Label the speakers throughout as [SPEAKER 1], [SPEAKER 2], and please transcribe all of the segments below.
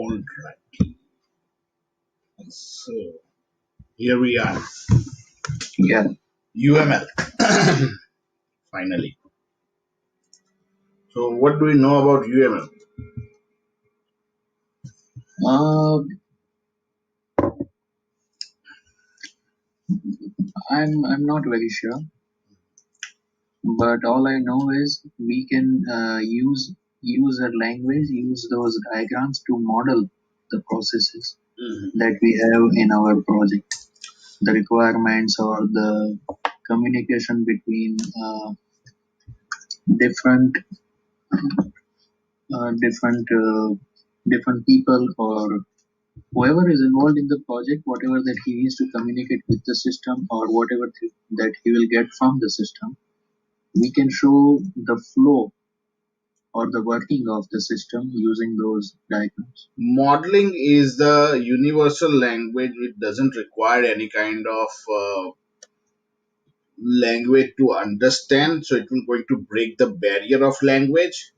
[SPEAKER 1] All right. So here we are.
[SPEAKER 2] Yeah.
[SPEAKER 1] UML. Finally. So what do we know about UML?
[SPEAKER 2] Uh, I'm not very sure, but all I know is we can use a language, use those diagrams to model the processes
[SPEAKER 1] Mhm.
[SPEAKER 2] that we have in our project, the requirements or the communication between different different different people or whoever is involved in the project, whatever that he needs to communicate with the system or whatever that he will get from the system, we can show the flow or the working of the system using those diagrams.
[SPEAKER 1] Modeling is the universal language which doesn't require any kind of language to understand. So it will going to break the barrier of language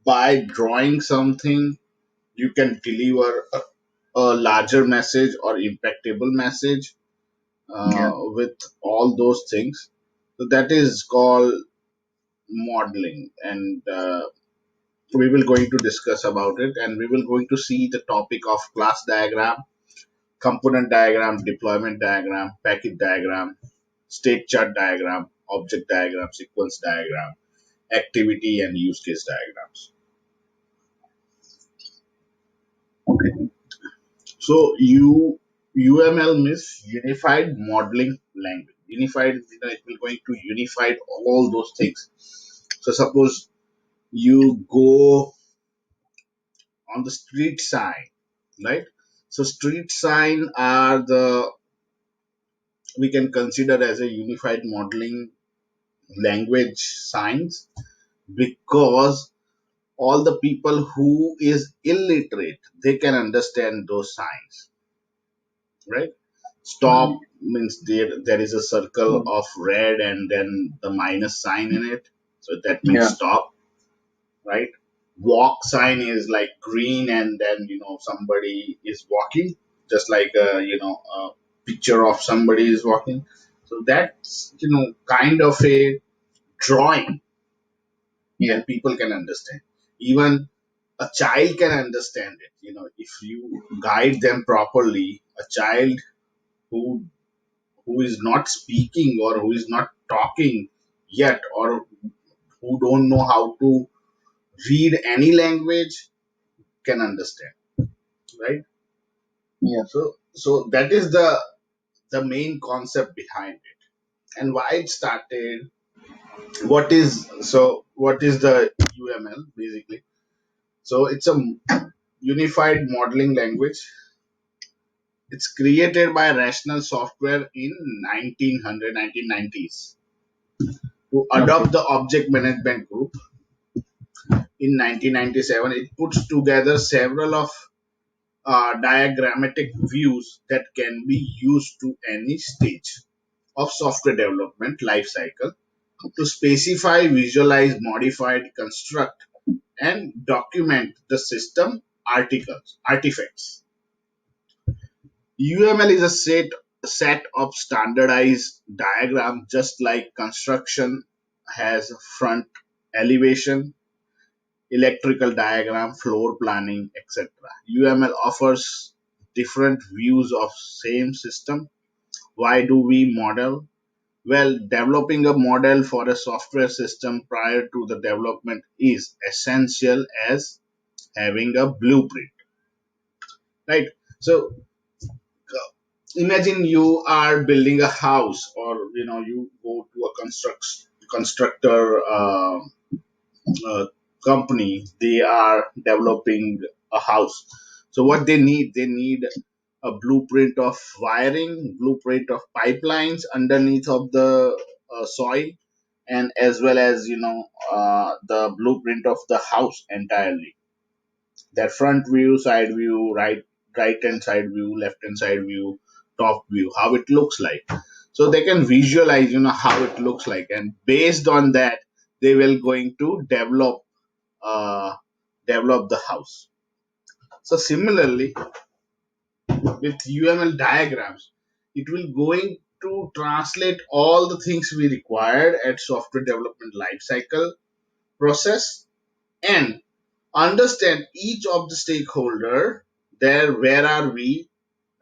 [SPEAKER 1] by drawing something. You can deliver a larger message or impactable message
[SPEAKER 2] Yeah,
[SPEAKER 1] with all those things. So that is called modeling, and we will going to discuss about it, and we will going to see the topic of class diagram, component diagram, deployment diagram, package diagram, state chart diagram, object diagram, sequence diagram, activity and use case diagrams.
[SPEAKER 2] okay.
[SPEAKER 1] So UML means unified modeling language. Unified, it will going to unify all those things. So suppose you go on the street sign, right? So street sign are the, we can consider as a unified modeling language signs, because all the people who is illiterate, they can understand those signs, right? Stop means there is a circle
[SPEAKER 2] Mm,
[SPEAKER 1] of red and then the minus sign in it, so that means
[SPEAKER 2] yeah,
[SPEAKER 1] stop, right? Walk sign is like green and then somebody is walking, just like a picture of somebody is walking. So that's kind of a drawing,
[SPEAKER 2] yeah,
[SPEAKER 1] and people can understand. Even a child can understand it. If you guide them properly, a child who is not speaking or who is not talking yet, or who don't know how to read any language, can understand, right?
[SPEAKER 2] yeah.
[SPEAKER 1] So that is the main concept behind it, and why it started. What is the UML basically? So it's a unified modeling language. It's created by Rational Software in 1990s to
[SPEAKER 2] Okay.
[SPEAKER 1] adopt the object management group. In 1997, it puts together several of diagrammatic views that can be used to any stage of software development lifecycle to specify, visualize, modify, construct, and document the system artifacts. UML is a set of standardized diagram, just like construction has front elevation, electrical diagram, floor planning, etc. UML offers different views of same system. Why do we model? Well, developing a model for a software system prior to the development is essential as having a blueprint, right? So imagine you are building a house, or you go to a constructor uh, company. They are developing a house. So what they need a blueprint of wiring, blueprint of pipelines underneath of the soil, and as well as the blueprint of the house entirely, their front view, side view, right hand side view, left hand side view, top view, how it looks like. So they can visualize how it looks like, and based on that they will going to uh, develop the house. So similarly, with UML diagrams, it will going to translate all the things we required at software development lifecycle process and understand each of the stakeholder there, where are we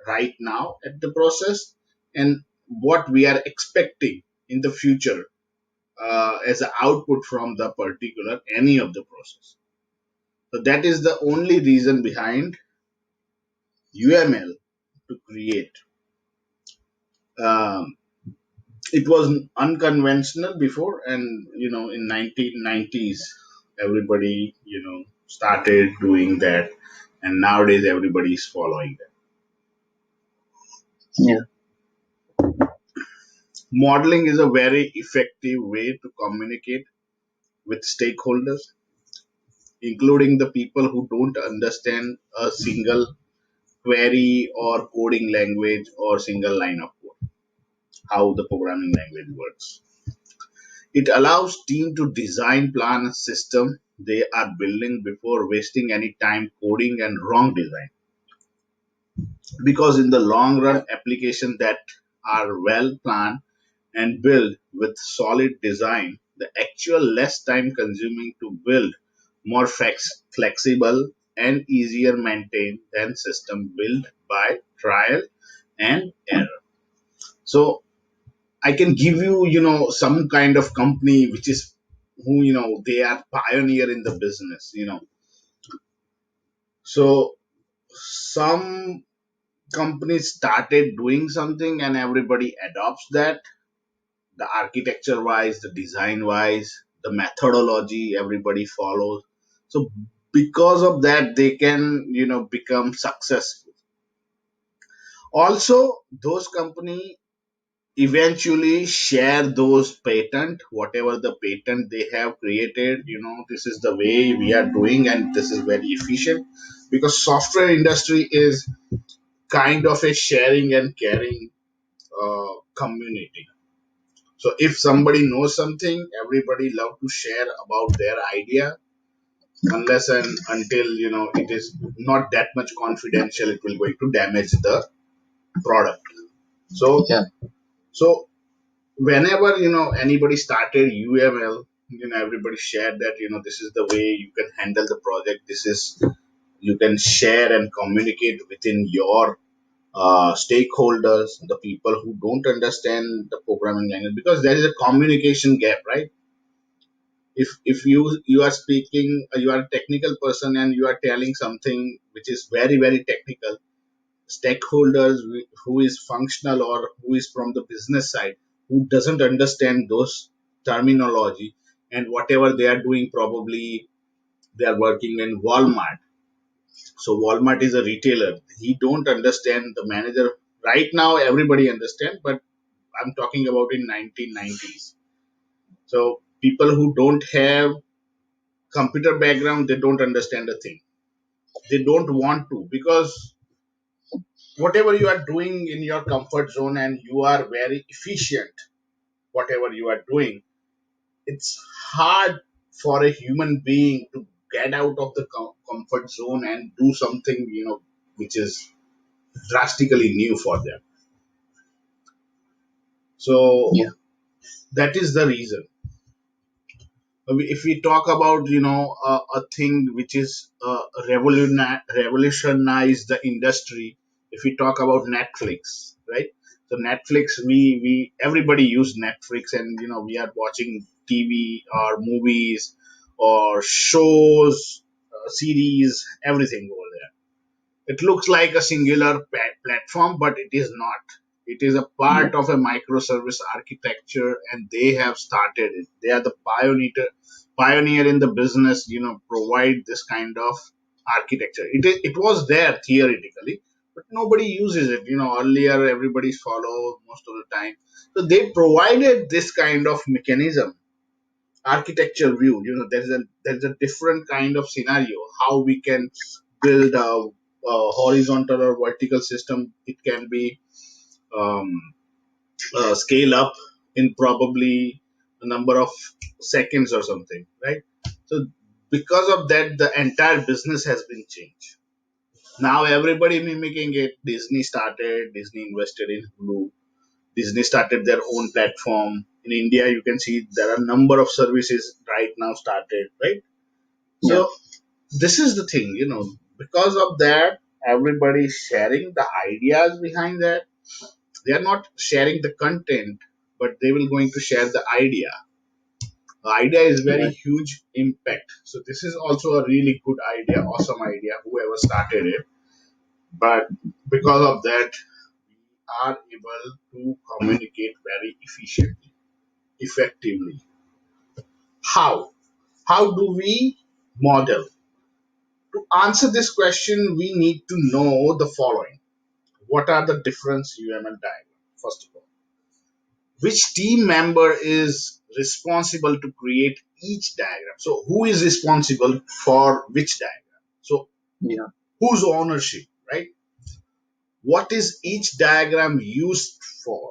[SPEAKER 1] right now at the process, and what we are expecting in the future as an output from the particular any of the process. So that is the only reason behind UML to create. Um, it was unconventional before, and in 1990s everybody started doing that, and nowadays everybody is following that.
[SPEAKER 2] Yeah.
[SPEAKER 1] Modeling is a very effective way to communicate with stakeholders, including the people who don't understand a single query or coding language or single line of code, how the programming language works. It allows team to design, plan a system they are building before wasting any time coding and wrong design. Because in the long run, applications that are well planned and built with solid design, the actual less time consuming to build, more flexible and easier maintained than system built by trial and error. So I can give you, some kind of company which is who, they are pioneer in the business. So some companies started doing something and everybody adopts that, the architecture wise, the design wise, the methodology everybody follows. So because of that, they can, become successful. Also, those company eventually share those patent, whatever the patent they have created, this is the way we are doing and this is very efficient, because software industry is kind of a sharing and caring community. So if somebody knows something, everybody love to share about their idea, unless and until it is not that much confidential, it will going to damage the product. So
[SPEAKER 2] Yeah.
[SPEAKER 1] so whenever anybody started UML, everybody shared that this is the way you can handle the project. This is you can share and communicate within your stakeholders, the people who don't understand the programming language, because there is a communication gap, right? If you are speaking, you are a technical person and you are telling something which is very very technical, stakeholders who is functional or who is from the business side, who doesn't understand those terminology, and whatever they are doing, probably they are working in Walmart. So Walmart is a retailer, he don't understand the manager. Right now everybody understand, but I'm talking about in 1990s. So people who don't have computer background, they don't understand a thing, they don't want to, because whatever you are doing in your comfort zone and you are very efficient, whatever you are doing, it's hard for a human being to get out of the comfort zone and do something which is drastically new for them. So
[SPEAKER 2] Yeah.
[SPEAKER 1] that is the reason. If we talk about a thing which is revolutionized the industry, if we talk about Netflix, right? So Netflix, we everybody use Netflix, and we are watching TV or movies or shows, series, everything over there. It looks like a singular platform, but it is not. It is a
[SPEAKER 2] Yeah.
[SPEAKER 1] part of a microservice architecture, and they have started it. They are the pioneer in the business. Provide this kind of architecture. It was there theoretically, but nobody uses it. Earlier everybody's follow most of the time. So they provided this kind of mechanism, architecture view. There's a different kind of scenario how we can build a horizontal or vertical system. It can be um, scale up in probably a number of seconds or something, right? So because of that, the entire business has been changed. Now everybody mimicking it. Disney started. Disney invested in Hulu. Disney started their own platform. In India, you can see there are a number of services right now started, right?
[SPEAKER 2] Yeah,
[SPEAKER 1] So this is the thing, because of that, everybody is sharing the ideas behind that. They are not sharing the content, but they will going to share the idea. The idea is very
[SPEAKER 2] yeah,
[SPEAKER 1] huge impact. So this is also a really good idea, awesome idea, whoever started it. But because of that, we are able to communicate very efficiently, effectively. How? How do we model? To answer this question, we need to know the following. What are the different UML diagrams? First of all, which team member is responsible to create each diagram? So, who is responsible for which diagram? So,
[SPEAKER 2] yeah,
[SPEAKER 1] whose ownership, right? What is each diagram used for?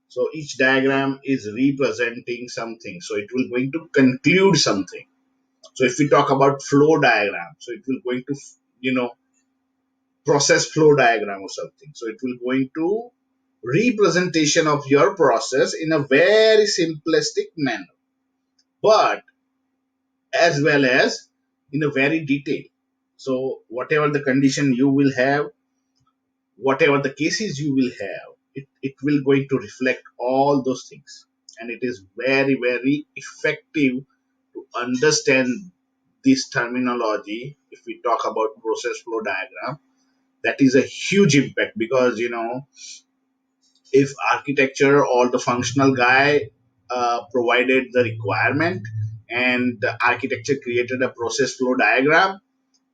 [SPEAKER 1] So, each diagram is representing something. So, it will going to conclude something. So, if we talk about flow diagram, so it will going to, you know, process flow diagram or something. So it will go into representation of your process in a very simplistic manner, but as well as in a very detailed. So whatever the condition you will have, whatever the cases you will have, it will going to reflect all those things. And it is very, very effective to understand this terminology. If we talk about process flow diagram, that is a huge impact because if architecture or the functional guy provided the requirement and the architecture created a process flow diagram,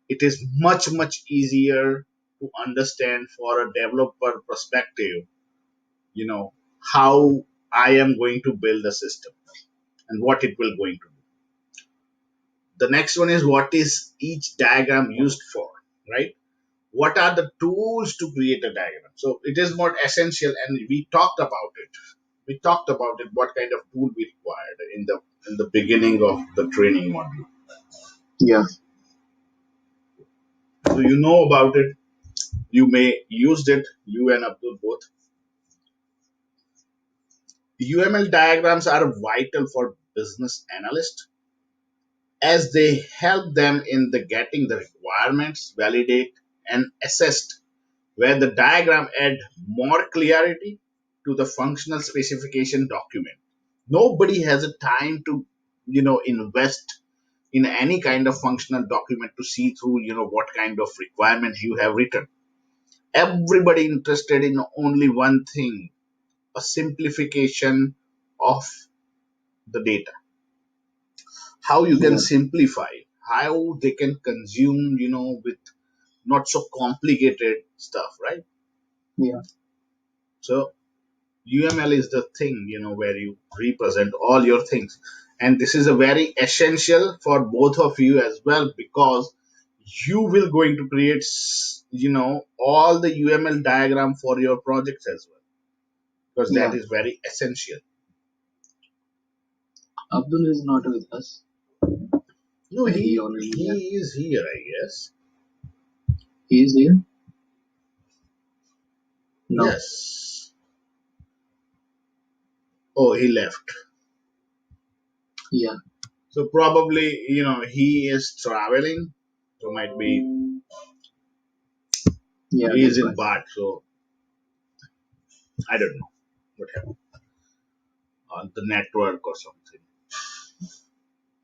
[SPEAKER 1] it is much easier to understand for a developer perspective, how I am going to build a system and what it will going to do. The next one is what is each diagram used for, right? What are the tools to create a diagram? So it is more essential, and we talked about it. We talked about it. What kind of tool we required in the beginning of the training module.
[SPEAKER 2] yeah,
[SPEAKER 1] So you know about it. You may used it. You and Abdul both. UML diagrams are vital for business analysts as they help them in the getting the requirements, validate, and assessed where the diagram add more clarity to the functional specification document. Nobody has a time to invest in any kind of functional document to see through what kind of requirements you have written. Everybody interested in only one thing, a simplification of the data, how you can
[SPEAKER 2] yeah,
[SPEAKER 1] simplify, how they can consume with not so complicated stuff, right?
[SPEAKER 2] yeah.
[SPEAKER 1] So UML is the thing, where you represent all your things. And this is a very essential for both of you as well because you will going to create, all the UML diagram for your projects as well because that
[SPEAKER 2] Yeah.
[SPEAKER 1] is very essential.
[SPEAKER 2] Abdul is not with us.
[SPEAKER 1] No,
[SPEAKER 2] He
[SPEAKER 1] he
[SPEAKER 2] already left.
[SPEAKER 1] he is here, I guess.
[SPEAKER 2] He is here? No.
[SPEAKER 1] Yes. Oh, he left.
[SPEAKER 2] Yeah,
[SPEAKER 1] So probably, he is traveling. So might be
[SPEAKER 2] yeah,
[SPEAKER 1] he is
[SPEAKER 2] that's
[SPEAKER 1] in
[SPEAKER 2] why.
[SPEAKER 1] Bart. So I don't know what happened on the network or something.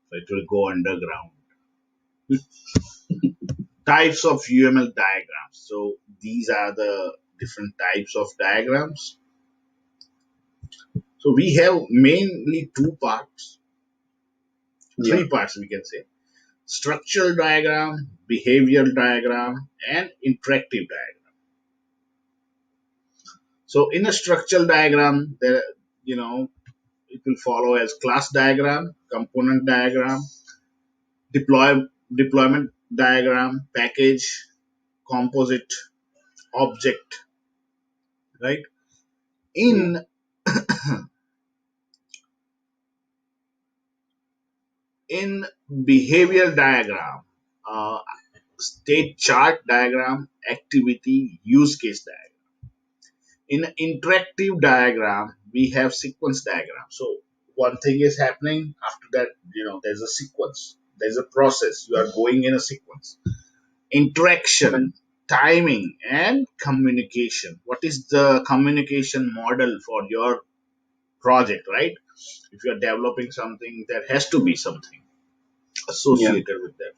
[SPEAKER 1] So it will go underground. Types of UML diagrams. So these are the different types of diagrams. So we have mainly two parts,
[SPEAKER 2] Yeah,
[SPEAKER 1] three parts we can say: structural diagram, behavioral diagram, and interactive diagram. So in a structural diagram, there it will follow as class diagram, component diagram, deployment diagram, package, composite, object, right?
[SPEAKER 2] yeah,
[SPEAKER 1] In in behavior diagram, uh, state chart diagram, activity, use case diagram. In an interactive diagram, we have sequence diagram. So one thing is happening after that, there's a sequence, there's a process. You are going in a sequence.
[SPEAKER 2] Right.
[SPEAKER 1] Interaction, timing, and communication. What is the communication model for your project, right? If you are developing something, there has to be something
[SPEAKER 2] Yeah.
[SPEAKER 1] associated with that.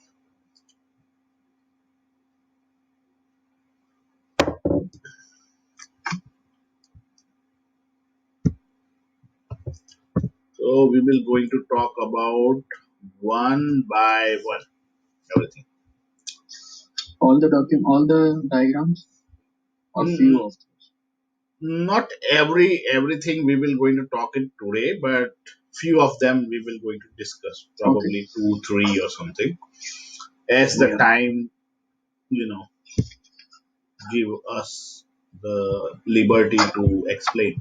[SPEAKER 1] So we will going to talk about one by one everything.
[SPEAKER 2] All the diagrams, or
[SPEAKER 1] Mm,
[SPEAKER 2] few of those.
[SPEAKER 1] Not everything we will going to talk it today, but few of them we will going to discuss,
[SPEAKER 2] Okay.
[SPEAKER 1] probably two, three, or something, as the
[SPEAKER 2] Yeah.
[SPEAKER 1] time you know give us the liberty to explain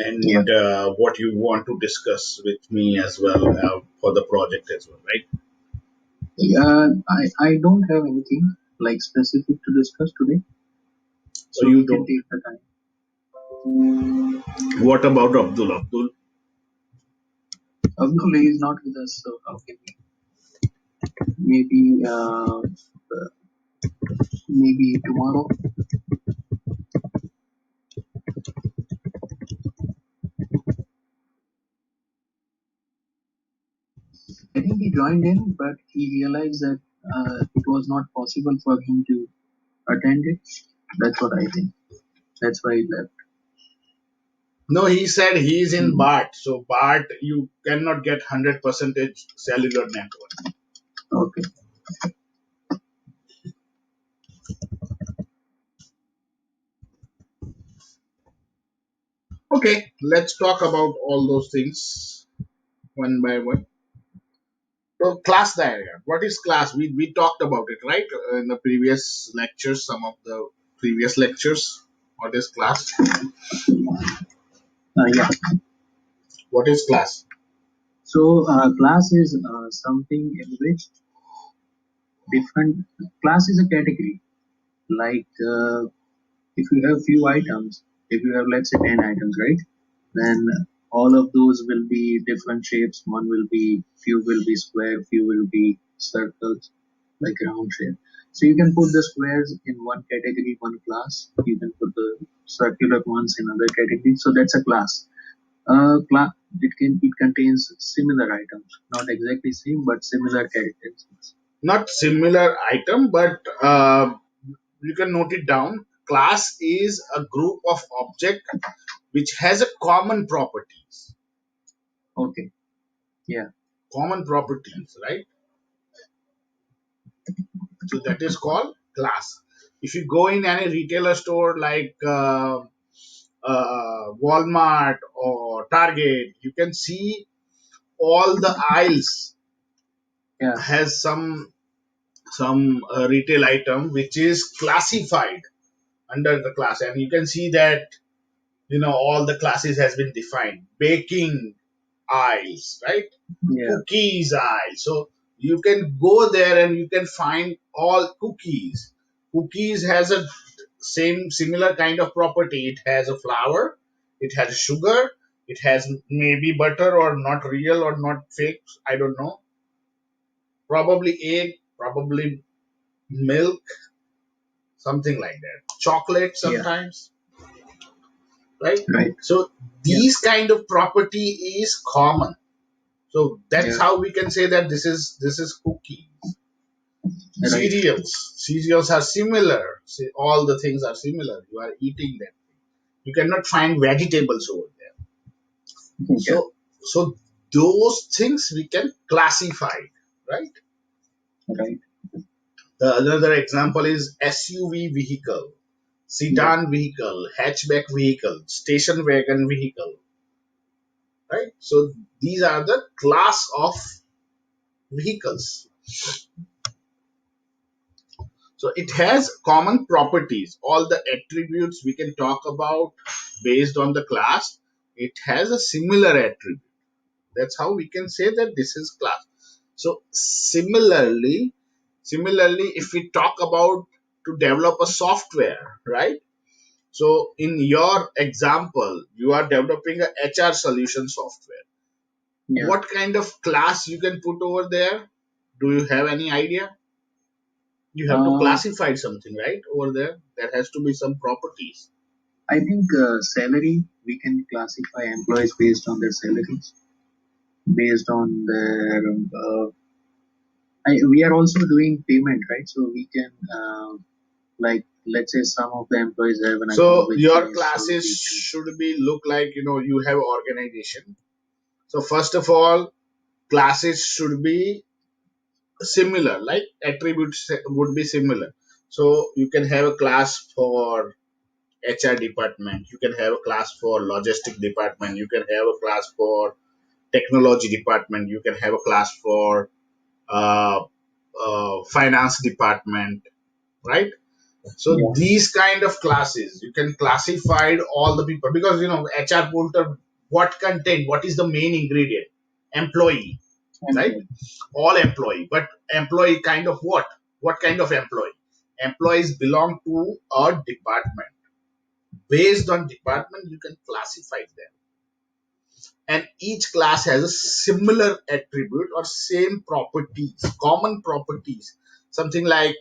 [SPEAKER 2] Yeah.
[SPEAKER 1] and what you want to discuss with me as well for the project as well, right?
[SPEAKER 2] Yeah. I don't have anything like specific to discuss today,
[SPEAKER 1] So
[SPEAKER 2] so
[SPEAKER 1] you
[SPEAKER 2] we can
[SPEAKER 1] don't.
[SPEAKER 2] take the time.
[SPEAKER 1] What about Abdul? Abdul,
[SPEAKER 2] Abdul is not with us, so how can we? Maybe maybe tomorrow. I think he joined in, but he realized that it was not possible for him to attend it. That's what I think. That's why he left.
[SPEAKER 1] no, he said he's in
[SPEAKER 2] Mhm.
[SPEAKER 1] BART. So BART, you cannot get 100% cellular network.
[SPEAKER 2] Okay.
[SPEAKER 1] Okay, let's talk about all those things one by one. So class diagram. What is class? We talked about it, right? In the previous lectures, some of the previous lectures. What is class?
[SPEAKER 2] Yeah.
[SPEAKER 1] What is class?
[SPEAKER 2] So class is something in which different class is a category. Like if you have few items, if you have let's say 10 items, right? Then all of those will be different shapes. One will be few will be square, few will be circles, like round shape. So you can put the squares in one category, one class. You can put the circular ones in other category. So that's a class. It contains similar items, not exactly same, but similar characteristics.
[SPEAKER 1] Not similar item, but you can note it down. Class is a group of object which has a common properties.
[SPEAKER 2] Okay. Yeah.
[SPEAKER 1] Common properties, right? So that is called class. If you go in any retailer store like Walmart or Target, you can see all the aisles
[SPEAKER 2] Yeah.
[SPEAKER 1] has some retail item which is classified under the class, and you can see that all the classes has been defined. Baking aisles, right?
[SPEAKER 2] Yeah.
[SPEAKER 1] Cookies aisle. So you can go there and you can find all cookies. Cookies has a same similar kind of property. It has a flour, it has sugar, it has maybe butter or not real or not fake. I don't know. Probably egg, probably milk, something like that. Chocolate
[SPEAKER 2] Yeah.
[SPEAKER 1] sometimes, right?
[SPEAKER 2] Right.
[SPEAKER 1] So
[SPEAKER 2] Yeah.
[SPEAKER 1] these kind of property is common. So that's
[SPEAKER 2] Yeah.
[SPEAKER 1] how we can say that this is cookie.
[SPEAKER 2] Right.
[SPEAKER 1] Cereals are similar. All the things are similar. You are eating them. You cannot find vegetables over there.
[SPEAKER 2] Yeah.
[SPEAKER 1] So those things we can classify, right?
[SPEAKER 2] Right.
[SPEAKER 1] The another example is SUV vehicle,
[SPEAKER 2] Yeah.
[SPEAKER 1] sedan vehicle, hatchback vehicle, station wagon vehicle, right? So these are the class of vehicles. So it has common properties. All the attributes we can talk about based on the class, it has a similar attribute. That's how we can say that this is class. So similarly, Similarly, if we talk about to develop a software, right? So in your example, you are developing a HR solution software.
[SPEAKER 2] Yeah.
[SPEAKER 1] What kind of class you can put over there? Do you have any idea? You have to
[SPEAKER 2] Uh,
[SPEAKER 1] classify something, right? Over there, there has to be some properties.
[SPEAKER 2] I think salary, we can classify employees based on their salaries, based on their. We are also doing payment, right? So we can, like, let's say some of the employees have an account
[SPEAKER 1] So
[SPEAKER 2] with
[SPEAKER 1] your
[SPEAKER 2] Chase, so
[SPEAKER 1] classes
[SPEAKER 2] we can.
[SPEAKER 1] should be look like, you have organization. So first of all, classes should be similar, like attributes would be similar. So you can have a class for HR department, you can have a class for logistic department, you can have a class for technology department, you can have a class for uh, finance department, right? So
[SPEAKER 2] Yeah,
[SPEAKER 1] these kind of classes you can classify all the people, because HR portal, what content, what is the main ingredient? Employee, right?
[SPEAKER 2] employee.
[SPEAKER 1] All employee, but employee kind of what kind of employee? Employees belong to a department. Based on department you can classify them, and each class has a similar attribute or same properties, common properties. Something like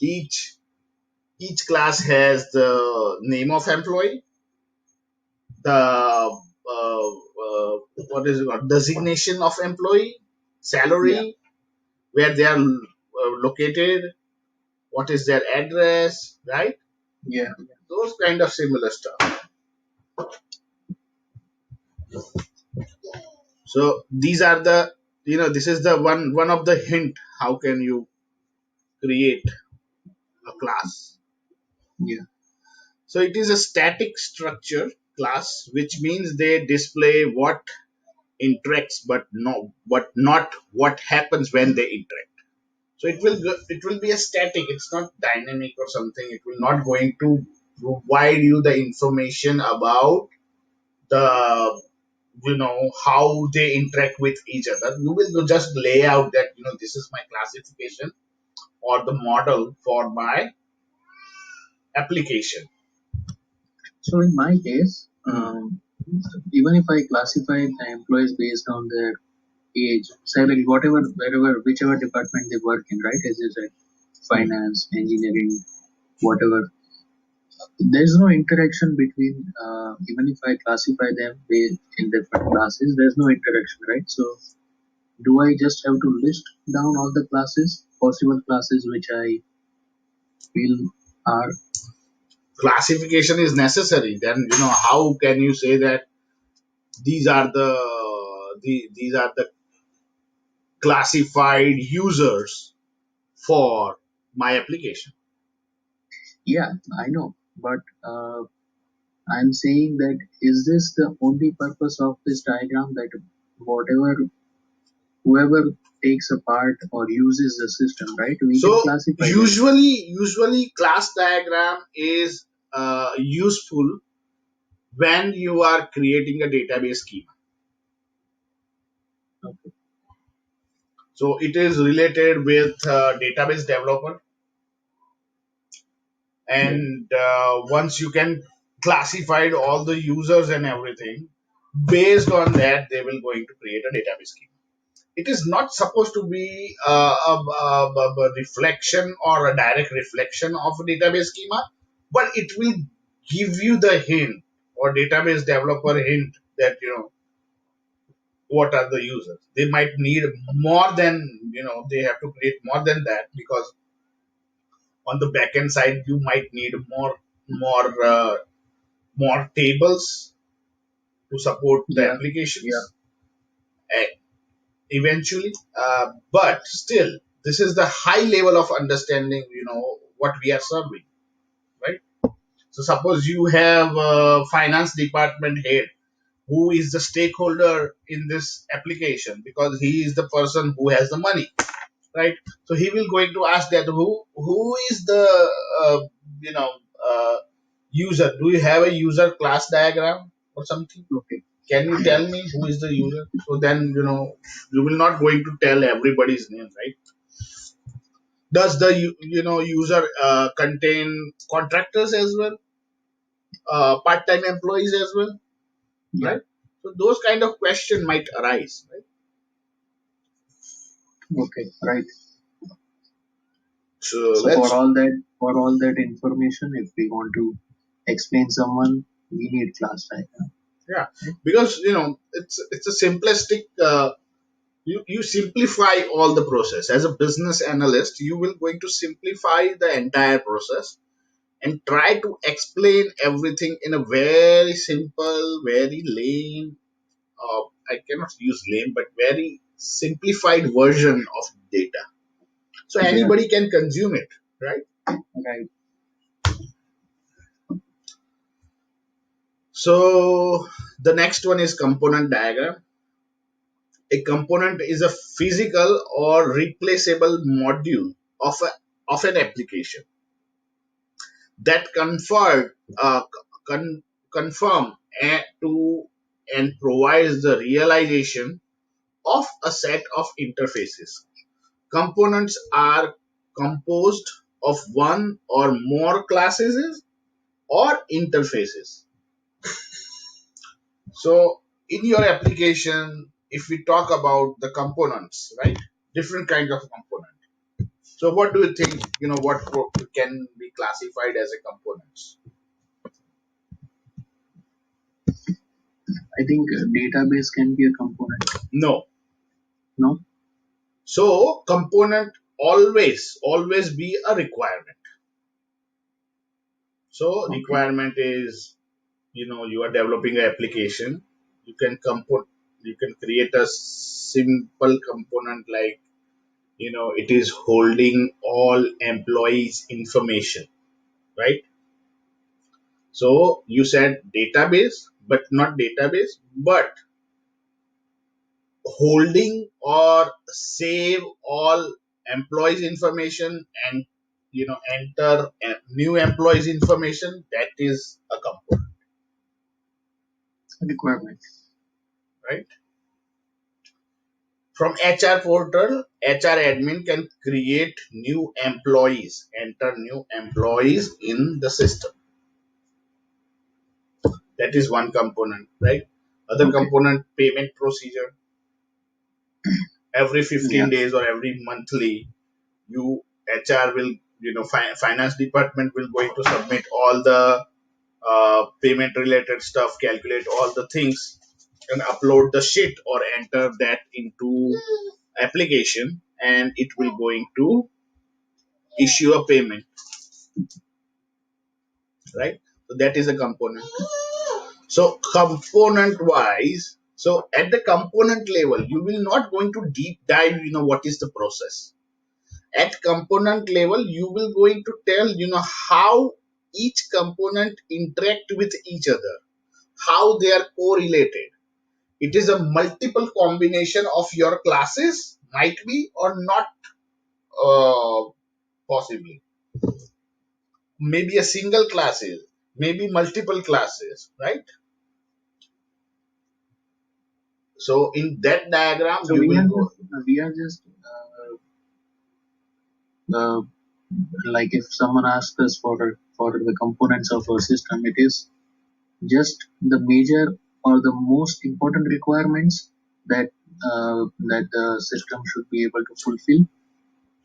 [SPEAKER 1] each each class has the name of employee, the what is it called? Designation of employee,
[SPEAKER 2] Yeah,
[SPEAKER 1] salary, where they are located, what is their address, right?
[SPEAKER 2] yeah.
[SPEAKER 1] Those kind of similar stuff. So these are the, this is the one of the hint how can you create a class.
[SPEAKER 2] Yeah.
[SPEAKER 1] So it is a static structure class, which means they display what interacts, but not what happens when they interact. So it will be a static. It's not dynamic or something. It will not going to provide you the information about the how they interact with each other. You will just lay out that this is my classification or the model for my application.
[SPEAKER 2] So in my case,
[SPEAKER 1] Hmm.
[SPEAKER 2] even if I classify the employees based on their age, salary, whatever, wherever, whichever department they work in, right? As you said,
[SPEAKER 1] Hmm.
[SPEAKER 2] finance, engineering, whatever. There's no interaction between, even if I classify them in different classes, there's no interaction, right? So do I just have to list down all the classes, possible classes which I feel are,
[SPEAKER 1] Classification is necessary. Then how can you say that these are these are the classified users for my application?
[SPEAKER 2] yeah, I know, but I'm saying that is this the only purpose of this diagram, that whatever, whoever takes a part or uses the system, right? We can
[SPEAKER 1] So
[SPEAKER 2] classify them.
[SPEAKER 1] usually class diagram is useful when you are creating a database schema.
[SPEAKER 2] Okay.
[SPEAKER 1] So it is related with database developer,
[SPEAKER 2] Yeah.
[SPEAKER 1] and once you can classify all the users and everything, based on that they will going to create a database schema. It is not supposed to be a reflection or a direct reflection of a database schema, but it will give you the hint or database developer hint that what are the users. They might need more than, they have to create more than that, because on the backend side you might need more tables to support the
[SPEAKER 2] Yeah. Yeah.
[SPEAKER 1] applications eventually. But still, this is the high level of understanding, what we are serving, right? So suppose you have a finance department head who is the stakeholder in this application, because he is the person who has the money, right? So he will going to ask that who is the uh, you know uh, user. Do you have a user class diagram or something?
[SPEAKER 2] Okay.
[SPEAKER 1] Can you
[SPEAKER 2] Yeah.
[SPEAKER 1] tell me who is the user? So then you will not going to tell everybody's name, right? Does the user contain contractors as well, part-time employees as well,
[SPEAKER 2] Yeah.
[SPEAKER 1] right? So those kind of question might arise, right?
[SPEAKER 2] Okay. Right.
[SPEAKER 1] So
[SPEAKER 2] So
[SPEAKER 1] let's
[SPEAKER 2] for all that information, if we want to explain someone, we need class diagram.
[SPEAKER 1] yeah, because it's a simplistic. You simplify all the process as a business analyst. You will going to simplify the entire process and try to explain everything in a very simple, very lame. I cannot use lame, but very simplified version of data, so
[SPEAKER 2] Yeah.
[SPEAKER 1] anybody can consume it, right?
[SPEAKER 2] Right.
[SPEAKER 1] So the next one is component diagram. A component is a physical or replaceable module of an application that con- confirm to and provides the realization of a set of interfaces. Components are composed of one or more classes or interfaces. So in your application, if we talk about the components, right? Different kinds of components. So what do you think, what can be classified as a components?
[SPEAKER 2] I think database can be a component.
[SPEAKER 1] No.
[SPEAKER 2] No.
[SPEAKER 1] So component always be a requirement. So
[SPEAKER 2] Okay.
[SPEAKER 1] requirement is, you are developing an application. You can you can create a simple component like, it is holding all employees information, right? So you said database, but not database, but holding or save all employees information and enter new employees information, that is a component,
[SPEAKER 2] Requirement.
[SPEAKER 1] right? From HR portal, HR admin can create new employees, enter new employees in the system. That is one component, right? Other
[SPEAKER 2] Okay.
[SPEAKER 1] component, payment procedure. Every
[SPEAKER 2] Yeah.
[SPEAKER 1] 15 days or every monthly, you HR will, finance department will going to submit all the payment related stuff, calculate all the things, and upload the sheet or enter that into application, and it will going to issue a payment, right? So that is a component. So component wise, so at the component level, you will not going to deep dive, what is the process. At component level, you will going to tell, how each component interact with each other, how they are correlated. It is a multiple combination of your classes, might be or not, possibly. Maybe a single classes, maybe multiple classes, right? So in that diagram,
[SPEAKER 2] So
[SPEAKER 1] you will go.
[SPEAKER 2] we are just uh, like if someone asks us for the components of our system, it is just the major or the most important requirements that that the system should be able to fulfill.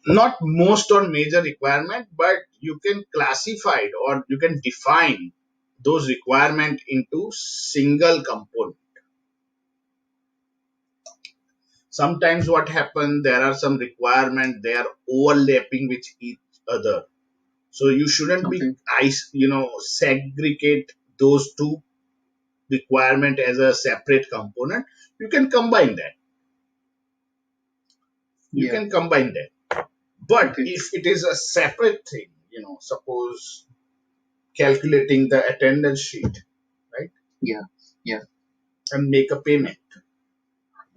[SPEAKER 1] Not most or major requirement, but you can classify it or you can define those requirement into single component. Sometimes what happen, there are some requirement, they are overlapping with each other. So you shouldn't be
[SPEAKER 2] Okay.
[SPEAKER 1] segregate those two requirement as a separate component. You can combine that. You
[SPEAKER 2] Yeah.
[SPEAKER 1] can combine that. But
[SPEAKER 2] Okay.
[SPEAKER 1] if it is a separate thing, suppose calculating the attendance sheet, right,
[SPEAKER 2] Yeah. Yeah.
[SPEAKER 1] and make a payment,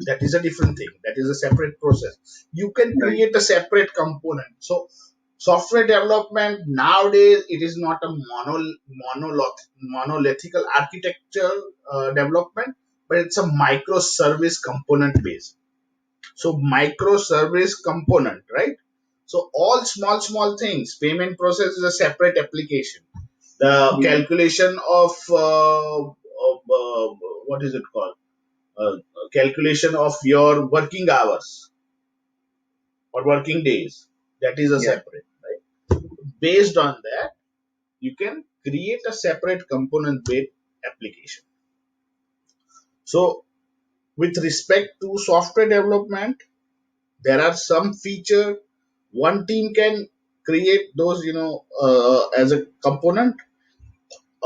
[SPEAKER 1] that is a different thing. That is a separate process. You can
[SPEAKER 2] Right.
[SPEAKER 1] create a separate component. So software development nowadays, it is not a monolithical architecture development, but it's a microservice component base. So microservice component, right? So all small things. Payment process is a separate application. The
[SPEAKER 2] Yeah.
[SPEAKER 1] calculation of what is it called? Calculation of your working hours or working days. That is a
[SPEAKER 2] Yeah.
[SPEAKER 1] separate. Right? Based on that, you can create a separate component-based application. So with respect to software development, there are some feature one team can create those as a component,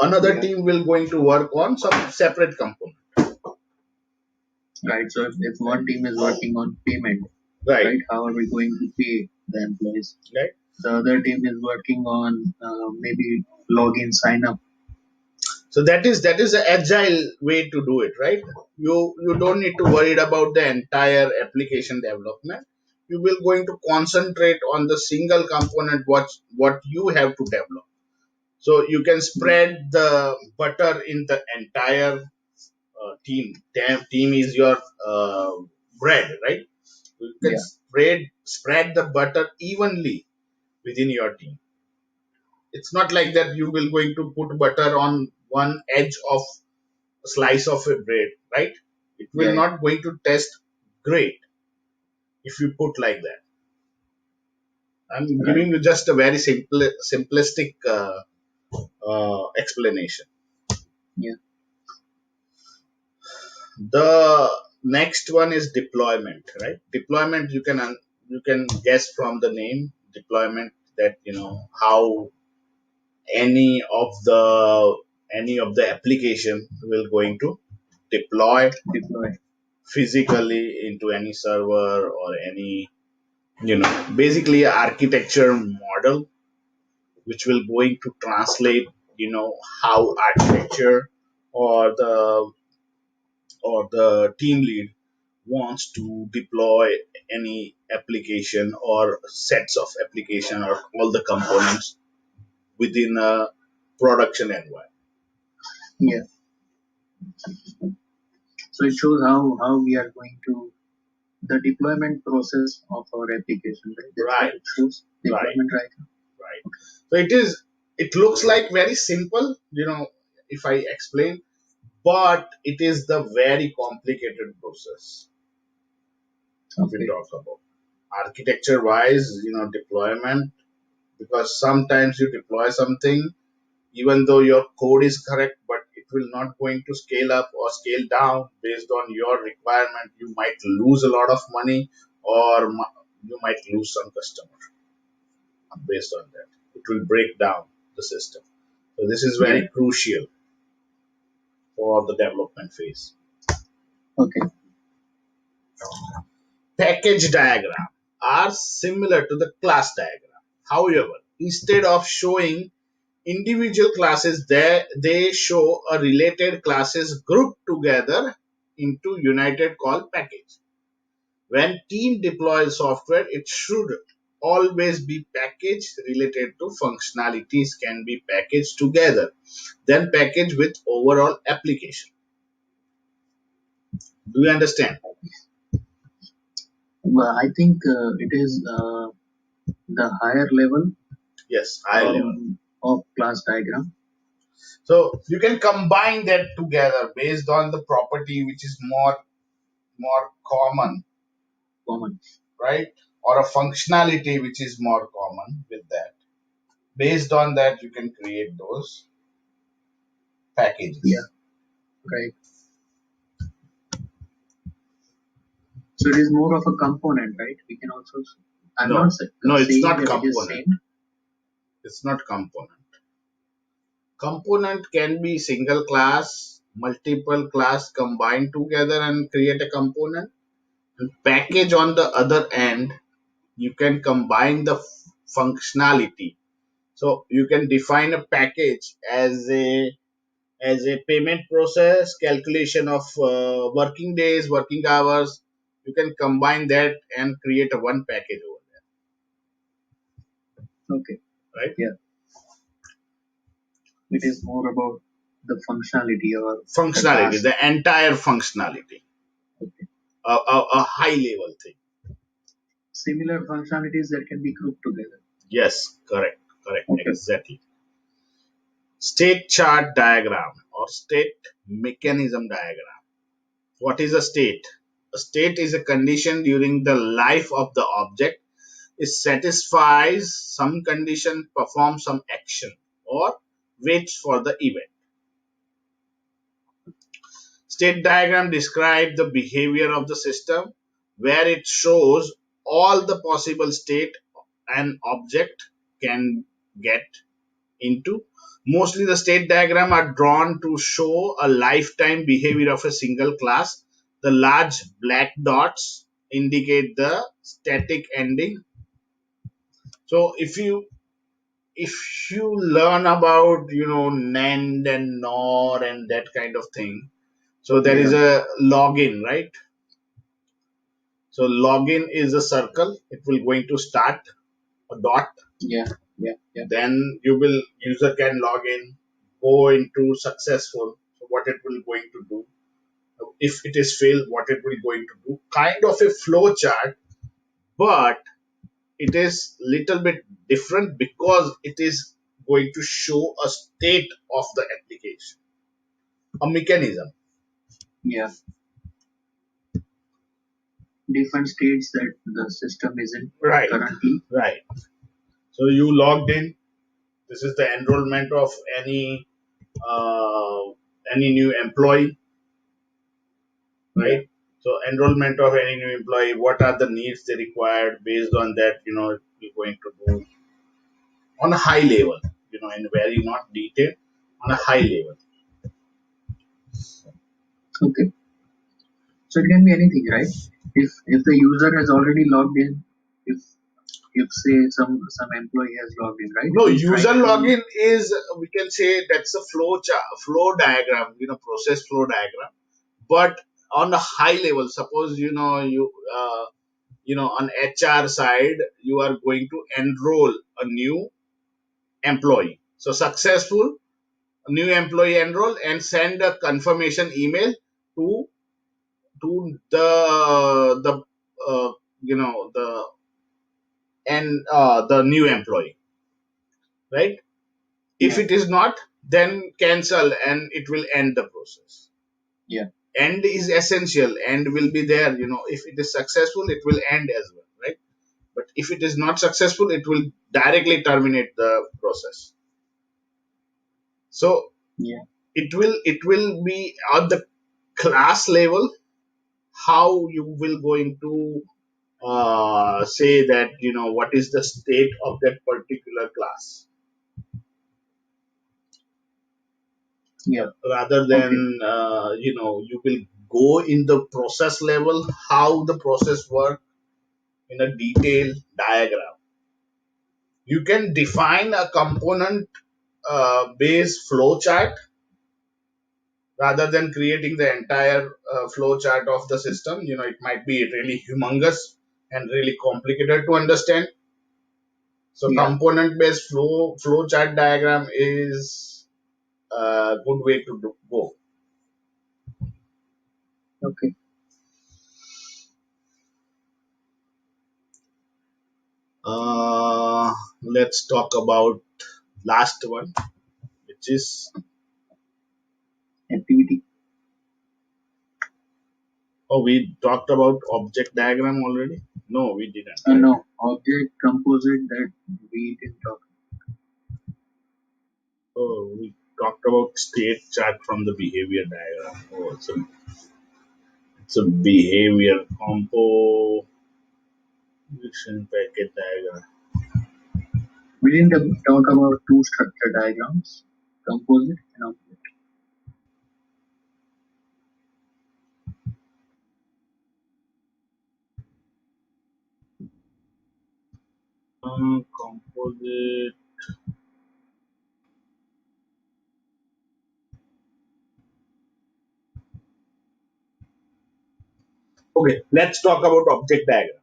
[SPEAKER 1] another
[SPEAKER 2] Yeah.
[SPEAKER 1] team will going to work on some separate component.
[SPEAKER 2] Right. So if one team is working on payment,
[SPEAKER 1] Right.
[SPEAKER 2] right, how are we going to pay the employees?
[SPEAKER 1] Right.
[SPEAKER 2] The other team is working on maybe login sign up.
[SPEAKER 1] So that is the agile way to do it, right? You don't need to worry about the entire application development. You will going to concentrate on the single component what you have to develop. So you can
[SPEAKER 2] Yeah.
[SPEAKER 1] spread the butter in the entire team. Team is your bread, right? You can
[SPEAKER 2] Yeah.
[SPEAKER 1] spread the butter evenly within your team. It's not like that you will going to put butter on one edge of a slice of a bread, right? It will
[SPEAKER 2] Yeah. Yeah.
[SPEAKER 1] not going to taste great if you put like that. I'm
[SPEAKER 2] Right.
[SPEAKER 1] giving you just a very simplistic explanation.
[SPEAKER 2] Yeah.
[SPEAKER 1] The next one is deployment, right? Deployment you can guess from the name deployment that how any of the any of the application will going to deploy
[SPEAKER 2] Deploy.
[SPEAKER 1] physically into any server or any basically a architecture model which will going to translate how architecture or the team lead wants to deploy any application or sets of application or all the components within a production environment.
[SPEAKER 2] Yeah. So it shows how we are going to the deployment process of our application, right? That's what
[SPEAKER 1] Right,
[SPEAKER 2] it shows.
[SPEAKER 1] right,
[SPEAKER 2] Deployment, right?
[SPEAKER 1] right. So it looks like very simple, if I explain, but it is the very complicated process if we
[SPEAKER 2] Okay.
[SPEAKER 1] talk about architecture wise, deployment, because sometimes you deploy something even though your code is correct, but it will not going to scale up or scale down based on your requirement. You might lose a lot of money, or you might lose some customer based on that. It will break down the system. So this is
[SPEAKER 2] Yeah.
[SPEAKER 1] very crucial for the development phase.
[SPEAKER 2] Okay.
[SPEAKER 1] Package diagram are similar to the class diagram. However, instead of showing individual classes, they show a related classes grouped together into united call package. When team deploys software, it should always be packaged related to functionalities can be packaged together, then packaged with overall application. Do you understand?
[SPEAKER 2] Well, I think it is the higher level
[SPEAKER 1] Yes, high level.
[SPEAKER 2] of class diagram.
[SPEAKER 1] So you can combine that together based on the property which is more common,
[SPEAKER 2] Common.
[SPEAKER 1] right? Or a functionality which is more common with that. Based on that, you can create those
[SPEAKER 2] Yeah.
[SPEAKER 1] packages.
[SPEAKER 2] Right. So it is more of a component, right? We can also. I'm not
[SPEAKER 1] No, no, it's
[SPEAKER 2] saying
[SPEAKER 1] not
[SPEAKER 2] that it is
[SPEAKER 1] component.
[SPEAKER 2] same.
[SPEAKER 1] It's not component. Component can be single class, multiple class combined together and create a component. And package on the other end, you can combine the functionality. So you can define a package as a payment process, calculation of working days, working hours. You can combine that and create a one package over
[SPEAKER 2] Okay.
[SPEAKER 1] there, right?
[SPEAKER 2] Yeah. It is more about the functionality or the
[SPEAKER 1] Functionality,
[SPEAKER 2] task.
[SPEAKER 1] the entire functionality,
[SPEAKER 2] Okay.
[SPEAKER 1] a high level thing.
[SPEAKER 2] similar functionalities that can be grouped together.
[SPEAKER 1] Yes, correct, correct,
[SPEAKER 2] Okay.
[SPEAKER 1] exactly. State chart diagram or state mechanism diagram. What is a state? A state is a condition during the life of the object. It satisfies some condition, performs some action, or waits for the event. State diagram describes the behavior of the system where it shows all the possible state an object can get into. Mostly the state diagram are drawn to show a lifetime behavior of a single class. The large black dots indicate the static ending. So if you learn about NAND and NOR and that kind of thing, so there is
[SPEAKER 2] Yeah.
[SPEAKER 1] a login, right? So login is a circle. It will going to start a dot.
[SPEAKER 2] Yeah. Yeah. Yeah.
[SPEAKER 1] Then you will user can log in, go into successful. So what it will going to do? If it is failed, what it will going to do? Kind of a flow chart, but it is little bit different because it is going to show a state of the application, a mechanism.
[SPEAKER 2] Yeah. Different states that the system is in
[SPEAKER 1] Right,
[SPEAKER 2] currently.
[SPEAKER 1] right. So you logged in. This is the enrollment of uh, any new employee,
[SPEAKER 2] Yeah.
[SPEAKER 1] right? So enrollment of any new employee, what are the needs they required? Based on that, we're going to do on a high level, in very not detail, on a high level.
[SPEAKER 2] Okay. So it can be anything, right? If the user has already logged in, if if say some employee has logged in, right?
[SPEAKER 1] No,
[SPEAKER 2] He's
[SPEAKER 1] user
[SPEAKER 2] trying to.
[SPEAKER 1] login is, we can say that's a flow diagram, process flow diagram. But on a high level, suppose on HR side, you are going to enroll a new employee. So successful new employee enroll and send a confirmation email to the uh, the and the new employee, right? If
[SPEAKER 2] Yeah.
[SPEAKER 1] it is not, then cancel and it will end the process.
[SPEAKER 2] Yeah.
[SPEAKER 1] End is essential. End will be there. If it is successful, it will end as well, right? But if it is not successful, it will directly terminate the process. So
[SPEAKER 2] Yeah.
[SPEAKER 1] it will be at the class level how you will going to say that what is the state of that particular class,
[SPEAKER 2] Yeah.
[SPEAKER 1] rather
[SPEAKER 2] Okay.
[SPEAKER 1] than you will go in the process level how the process work in a detailed diagram. You can define a component based flow chart rather than creating the entire flow chart of the system. It might be really humongous and really complicated to understand. So
[SPEAKER 2] Yeah.
[SPEAKER 1] component based flow chart diagram is a good way to go.
[SPEAKER 2] Okay.
[SPEAKER 1] Let's talk about last one, which is,
[SPEAKER 2] Activity.
[SPEAKER 1] we talked about object diagram already. No, we didn't, right?
[SPEAKER 2] No, object composite that we didn't talk.
[SPEAKER 1] Oh, we talked about state chart from the behavior diagram. Oh, it's a behavior composition packet diagram.
[SPEAKER 2] We didn't talk about two structure diagrams, composite and object.
[SPEAKER 1] Composite. Okay, let's talk about object diagram.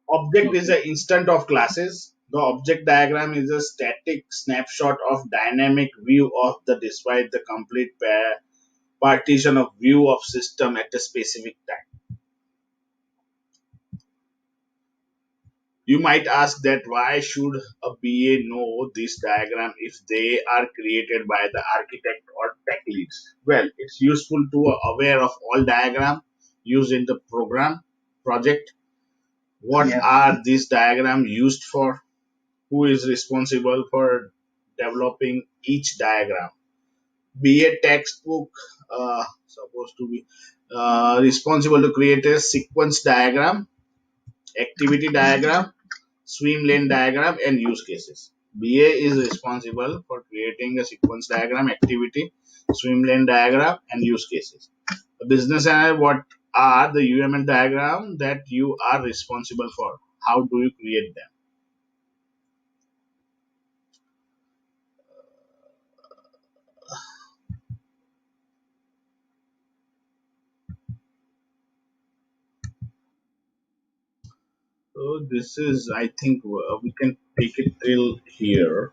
[SPEAKER 1] Object is
[SPEAKER 2] Okay.
[SPEAKER 1] an instant of classes. The object diagram is a static snapshot of dynamic view of the despite the complete partition of view of system at a specific time. You might ask that why should a BA know this diagram if they are created by the architect or tech leads? Well, it's useful to aware of all diagram used in the program project. What
[SPEAKER 2] Yeah.
[SPEAKER 1] are these diagram used for? Who is responsible for developing each diagram? BA textbook supposed to be responsible to create a sequence diagram, activity diagram, swim lane diagram, and use cases. BA is responsible for creating a sequence diagram, activity, swim lane diagram, and use cases. A business analyst, what are the UML diagram that you are responsible for? How do you create them? So this is, I think, we can take it till here.